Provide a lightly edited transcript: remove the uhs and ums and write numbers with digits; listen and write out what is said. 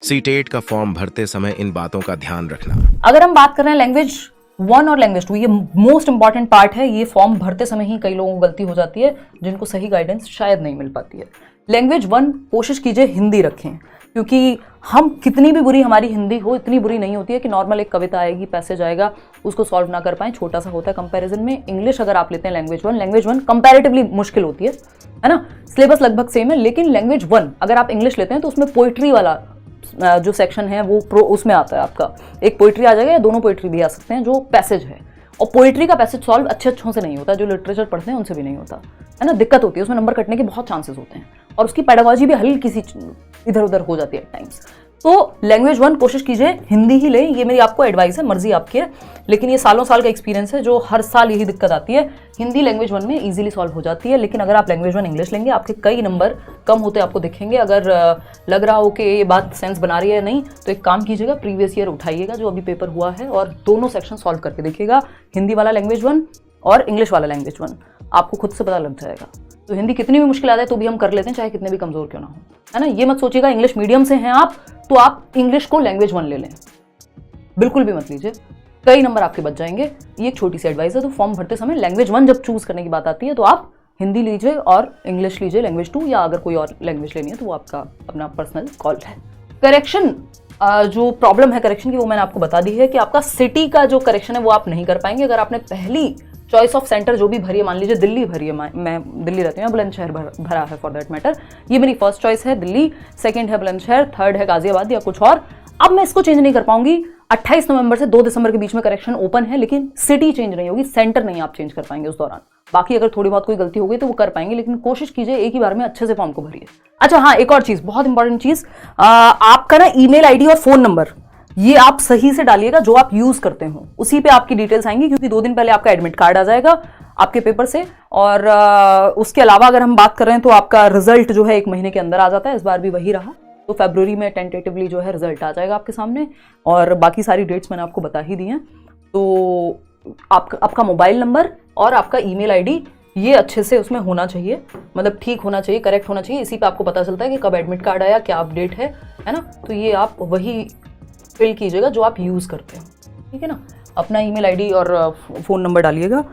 CTET का form भरते समय इन बातों का ध्यान रखना। अगर हम बात कर रहे हैं लैंग्वेज 1 और लैंग्वेज 2, ये मोस्ट इंपॉर्टेंट पार्ट है। ये फॉर्म भरते समय ही कई लोगों को गलती हो जाती है, जिनको सही गाइडेंस शायद नहीं मिल पाती है। लैंग्वेज 1 कोशिश कीजिए हिंदी रखें, क्योंकि हम कितनी भी बुरी हमारी हिंदी हो, इतनी बुरी नहीं होती है कि नॉर्मल एक कविता आएगी, पैसेज आएगा, उसको सॉल्व ना कर पाएं, छोटा सा होता है कंपैरिजन में। इंग्लिश अगर आप लेते हैं लैंग्वेज 1 कंपैरेटिवली मुश्किल होती है ना। सिलेबस लगभग सेम है, लेकिन लैंग्वेज 1 अगर आप इंग्लिश लेते हैं तो उसमें पोइट्री वाला जो सेक्शन है वो उसमें आता है आपका, एक पोइट्री आ जाएगा या दोनों पोइट्री भी आ सकते हैं, जो पैसेज है। और पोइट्री का पैसेज सॉल्व अच्छों से नहीं होता, जो लिटरेचर पढ़ते हैं उनसे भी नहीं होता है ना, दिक्कत होती है, उसमें नंबर कटने के बहुत चांसेस होते हैं और उसकी पेडागॉजी भी हल्की सी इधर उधर हो जाती है एट टाइम्स। तो लैंग्वेज 1 कोशिश कीजिए हिंदी ही लें, ये मेरी आपको एडवाइस है, मर्जी आपकी है, लेकिन ये सालों साल का एक्सपीरियंस है, जो हर साल यही दिक्कत आती है। हिंदी लैंग्वेज 1 में इजीली सॉल्व हो जाती है, लेकिन अगर आप लैंग्वेज 1 इंग्लिश लेंगे, आपके कई नंबर कम होते आपको दिखेंगे। अगर लग रहा हो कि ये बात सेंस बना रही है नहीं, तो एक काम कीजिएगा, प्रीवियस ईयर उठाइएगा जो अभी पेपर हुआ है और दोनों सेक्शन सॉल्व करके देखिएगा, हिंदी वाला लैंग्वेज 1 और इंग्लिश वाला लैंग्वेज 1, आपको खुद से पता लग जाएगा। तो हिंदी कितनी भी मुश्किल आता है तो भी हम कर लेते हैं, चाहे कितने भी कमजोर क्यों ना हो, है ना। ये मत सोचिएगा इंग्लिश मीडियम से हैं आप तो आप इंग्लिश को लैंग्वेज 1 ले लें, बिल्कुल भी मत लीजिए, कई नंबर आपके बच जाएंगे। ये एक छोटी सी एडवाइस है। तो फॉर्म भरते समय लैंग्वेज 1 जब चूज करने की बात आती है तो आप हिंदी लीजिए और इंग्लिश लीजिए लैंग्वेज 2, या अगर कोई और लैंग्वेज लेनी है तो वो आपका अपना पर्सनल कॉल है। करेक्शन, जो प्रॉब्लम है करेक्शन की वो मैंने आपको बता दी है कि आपका सिटी का जो करेक्शन है वो आप नहीं कर पाएंगे। अगर आपने पहली चॉइस ऑफ सेंटर जो भी भरी है, मान लीजिए दिल्ली भरी है, मैं दिल्ली रहती हूँ, बुलंदशहर भरा है फॉर दैट मैटर, ये मेरी फर्स्ट चॉइस है दिल्ली, सेकंड है बुलंदशहर, थर्ड है गाजियाबाद या कुछ और। अब मैं इसको चेंज नहीं कर पाऊंगी। 28 नवंबर से 2 दिसंबर के बीच में करेक्शन ओपन है, लेकिन सिटी चेंज नहीं होगी, सेंटर नहीं आप चेंज कर पाएंगे उस दौरान। बाकी अगर थोड़ी बहुत कोई गलती हो गई तो वो कर पाएंगे, लेकिन कोशिश कीजिए एक ही बार में अच्छे से फॉर्म को भरिए। अच्छा हाँ, एक और चीज, बहुत इंपॉर्टेंट चीज, आपका ना ईमेल आईडी और फोन नंबर ये आप सही से डालिएगा, जो आप यूज करते हो उसी पे आपकी डिटेल्स आएंगी, क्योंकि 2 दिन पहले आपका एडमिट कार्ड आ जाएगा आपके पेपर से। और उसके अलावा अगर हम बात कर रहे हैं तो आपका रिजल्ट जो है 1 महीने के अंदर आ जाता है, इस बार भी वही रहा, तो फरवरी में टेंटेटिवली जो है रिजल्ट आ जाएगा आपके सामने, और बाकी सारी डेट्स मैंने आपको बता ही दी हैं। तो आपका मोबाइल नंबर और आपका ईमेल आईडी ये अच्छे से उसमें होना चाहिए, मतलब ठीक होना चाहिए, करेक्ट होना चाहिए, इसी पे आपको पता चलता है कि कब एडमिट कार्ड आया, क्या अपडेट है ना। तो ये आप वही फिल कीजिएगा जो आप यूज़ करते हो, ठीक है ना। अपना ईमेल आईडी और फ़ोन नंबर डालिएगा।